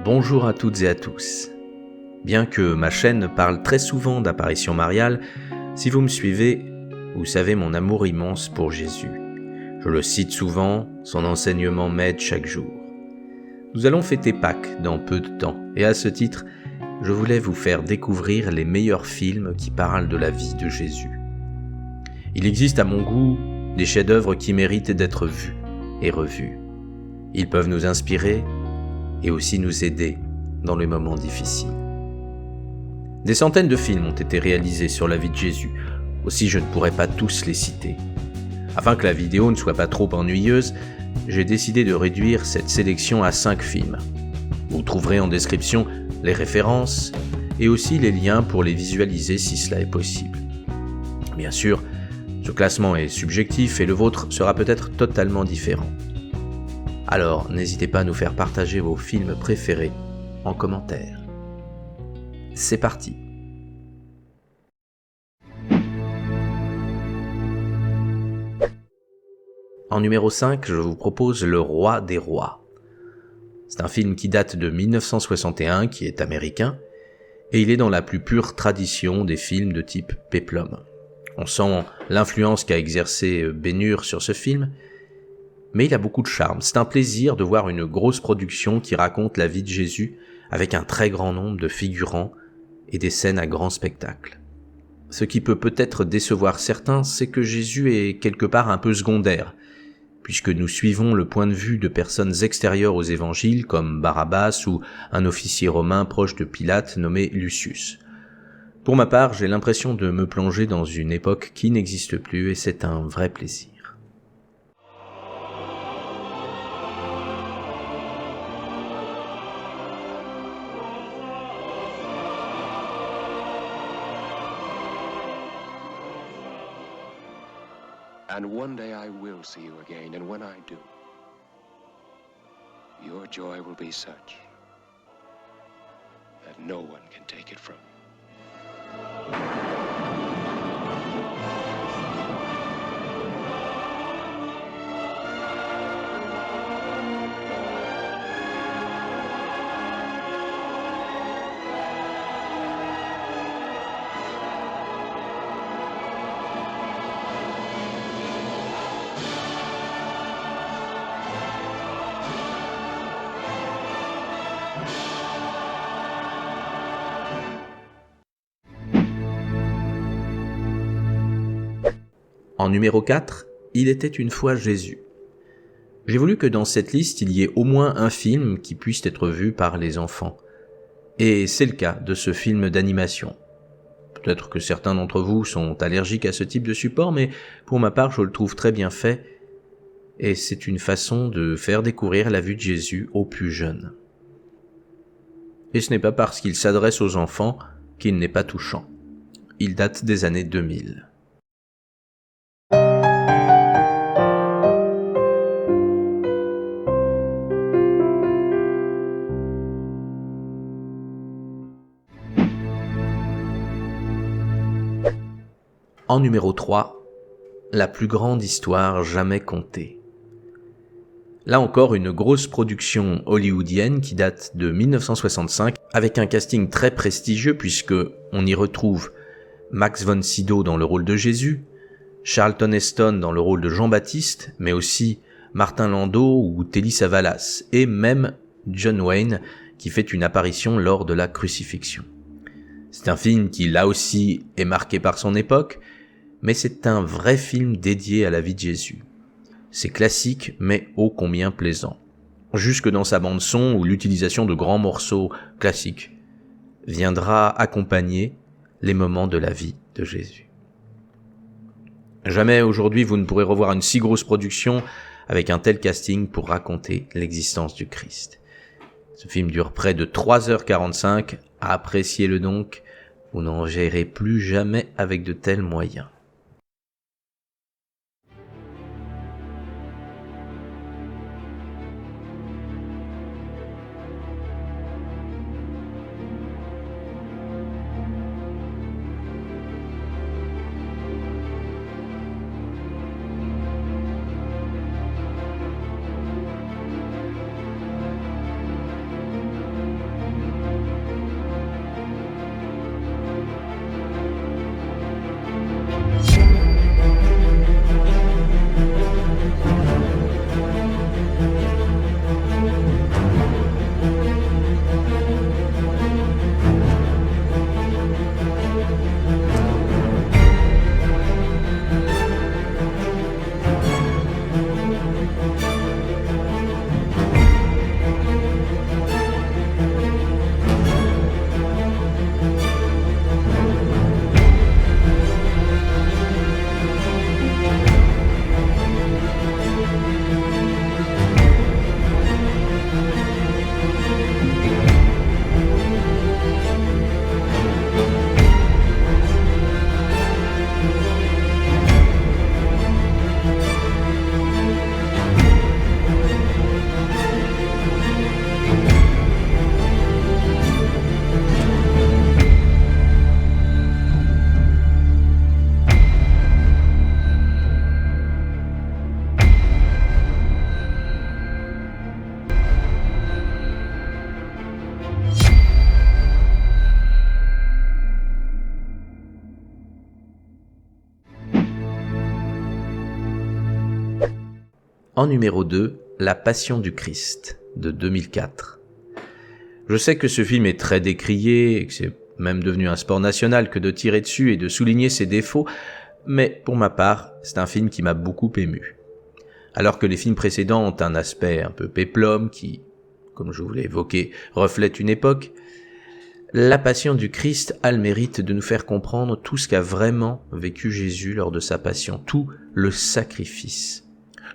Bonjour à toutes et à tous. Bien que ma chaîne parle très souvent d'apparitions mariales, si vous me suivez, vous savez mon amour immense pour Jésus. Je le cite souvent, son enseignement m'aide chaque jour. Nous allons fêter Pâques dans peu de temps, et à ce titre, je voulais vous faire découvrir les meilleurs films qui parlent de la vie de Jésus. Il existe à mon goût des chefs-d'œuvre qui méritent d'être vus et revus. Ils peuvent nous inspirer et aussi nous aider dans les moments difficiles. Des centaines de films ont été réalisés sur la vie de Jésus, aussi je ne pourrais pas tous les citer. Afin que la vidéo ne soit pas trop ennuyeuse, j'ai décidé de réduire cette sélection à 5 films. Vous trouverez en description les références et aussi les liens pour les visualiser si cela est possible. Bien sûr, ce classement est subjectif et le vôtre sera peut-être totalement différent. Alors, n'hésitez pas à nous faire partager vos films préférés en commentaire. C'est parti. En numéro 5, je vous propose Le Roi des Rois. C'est un film qui date de 1961, qui est américain, et il est dans la plus pure tradition des films de type péplum. On sent l'influence qu'a exercé Ben-Hur sur ce film, mais il a beaucoup de charme. C'est un plaisir de voir une grosse production qui raconte la vie de Jésus avec un très grand nombre de figurants et des scènes à grand spectacle. Ce qui peut peut-être décevoir certains, c'est que Jésus est quelque part un peu secondaire, puisque nous suivons le point de vue de personnes extérieures aux évangiles comme Barabbas ou un officier romain proche de Pilate nommé Lucius. Pour ma part, j'ai l'impression de me plonger dans une époque qui n'existe plus et c'est un vrai plaisir. And one day I will see you again, and when I do, your joy will be such that no one can take it from you. En numéro 4, Il était une fois Jésus. J'ai voulu que dans cette liste, il y ait au moins un film qui puisse être vu par les enfants. Et c'est le cas de ce film d'animation. Peut-être que certains d'entre vous sont allergiques à ce type de support, mais pour ma part, je le trouve très bien fait. Et c'est une façon de faire découvrir la vie de Jésus aux plus jeunes. Et ce n'est pas parce qu'il s'adresse aux enfants qu'il n'est pas touchant. Il date des années 2000. En numéro 3, La plus grande histoire jamais contée. Là encore, une grosse production hollywoodienne qui date de 1965 avec un casting très prestigieux puisque on y retrouve Max von Sydow dans le rôle de Jésus, Charlton Heston dans le rôle de Jean-Baptiste, mais aussi Martin Landau ou Telly Savalas et même John Wayne qui fait une apparition lors de la crucifixion. C'est un film qui là aussi est marqué par son époque, mais c'est un vrai film dédié à la vie de Jésus. C'est classique, mais ô combien plaisant. Jusque dans sa bande-son où l'utilisation de grands morceaux classiques viendra accompagner les moments de la vie de Jésus. Jamais aujourd'hui vous ne pourrez revoir une si grosse production avec un tel casting pour raconter l'existence du Christ. Ce film dure près de 3h45, appréciez-le donc, vous n'en gérez plus jamais avec de tels moyens. En numéro 2, La Passion du Christ, de 2004. Je sais que ce film est très décrié et que c'est même devenu un sport national que de tirer dessus et de souligner ses défauts, mais pour ma part, c'est un film qui m'a beaucoup ému. Alors que les films précédents ont un aspect un peu péplum qui, comme je vous l'ai évoqué, reflète une époque, La Passion du Christ a le mérite de nous faire comprendre tout ce qu'a vraiment vécu Jésus lors de sa passion, tout le sacrifice.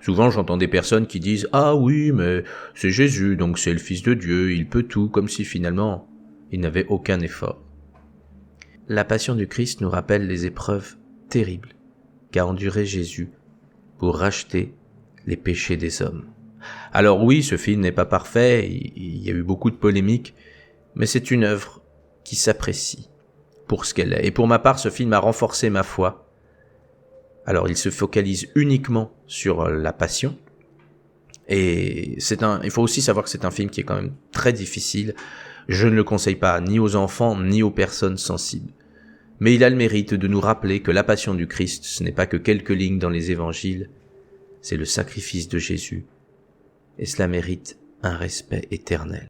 Souvent, j'entends des personnes qui disent « Ah oui, mais c'est Jésus, donc c'est le Fils de Dieu, il peut tout », comme si finalement, il n'avait aucun effort. La Passion du Christ nous rappelle les épreuves terribles qu'a enduré Jésus pour racheter les péchés des hommes. Alors oui, ce film n'est pas parfait, il y a eu beaucoup de polémiques, mais c'est une œuvre qui s'apprécie pour ce qu'elle est. Et pour ma part, ce film a renforcé ma foi. Alors, il se focalise uniquement sur la passion. Et il faut aussi savoir que c'est un film qui est quand même très difficile. Je ne le conseille pas ni aux enfants, ni aux personnes sensibles. Mais il a le mérite de nous rappeler que la passion du Christ, ce n'est pas que quelques lignes dans les évangiles, c'est le sacrifice de Jésus. Et cela mérite un respect éternel.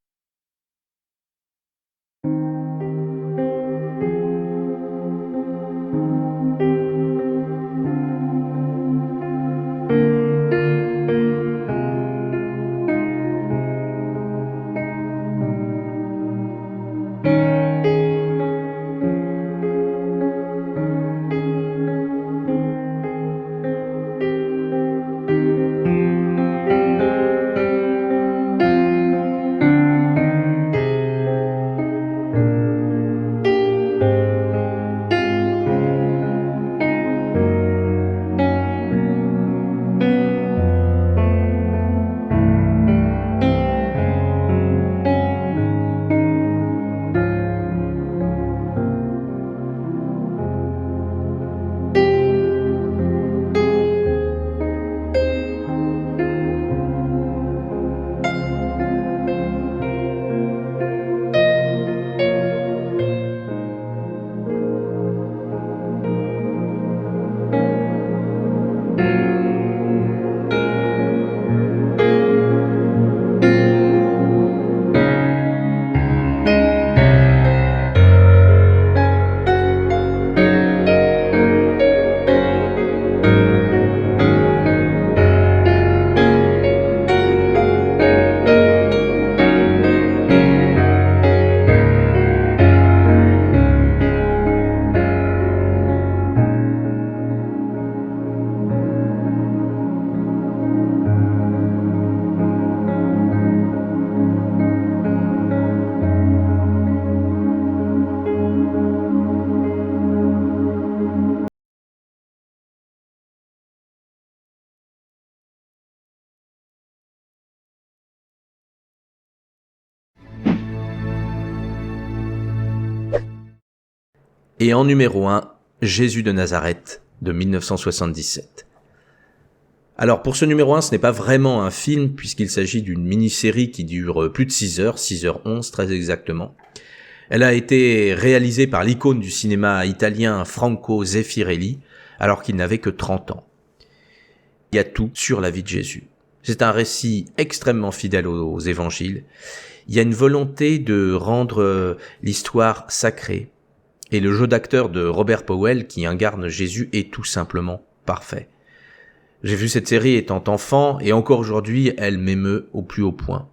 Et en numéro 1, Jésus de Nazareth, de 1977. Alors pour ce numéro 1, ce n'est pas vraiment un film, puisqu'il s'agit d'une mini-série qui dure plus de 6 heures, 6h11 très exactement. Elle a été réalisée par l'icône du cinéma italien Franco Zeffirelli, alors qu'il n'avait que 30 ans. Il y a tout sur la vie de Jésus. C'est un récit extrêmement fidèle aux évangiles. Il y a une volonté de rendre l'histoire sacrée. Et le jeu d'acteur de Robert Powell qui incarne Jésus est tout simplement parfait. J'ai vu cette série étant enfant et encore aujourd'hui, elle m'émeut au plus haut point.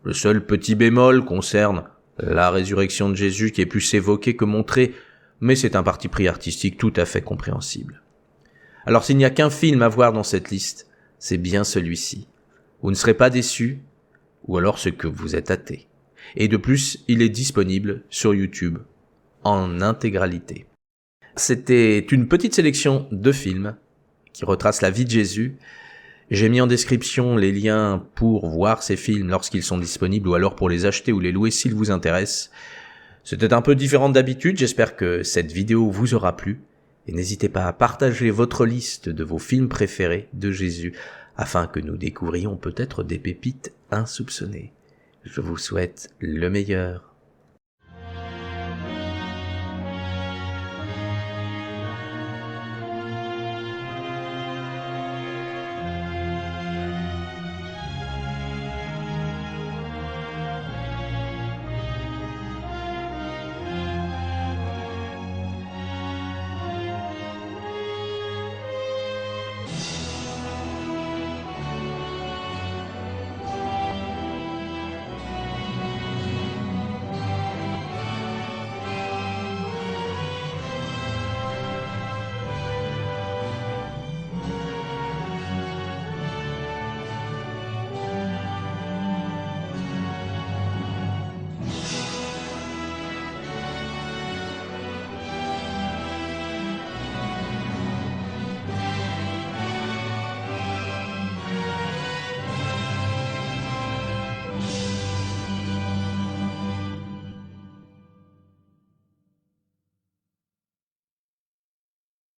Le seul petit bémol concerne la résurrection de Jésus qui est plus évoquée que montrée, mais c'est un parti pris artistique tout à fait compréhensible. Alors s'il n'y a qu'un film à voir dans cette liste, c'est bien celui-ci. Vous ne serez pas déçus, ou alors ce que vous êtes athée. Et de plus, il est disponible sur YouTube en intégralité. C'était une petite sélection de films qui retrace la vie de Jésus. J'ai mis en description les liens pour voir ces films lorsqu'ils sont disponibles ou alors pour les acheter ou les louer s'ils vous intéressent. C'était un peu différent d'habitude, j'espère que cette vidéo vous aura plu. Et n'hésitez pas à partager votre liste de vos films préférés de Jésus afin que nous découvrions peut-être des pépites insoupçonnées. Je vous souhaite le meilleur.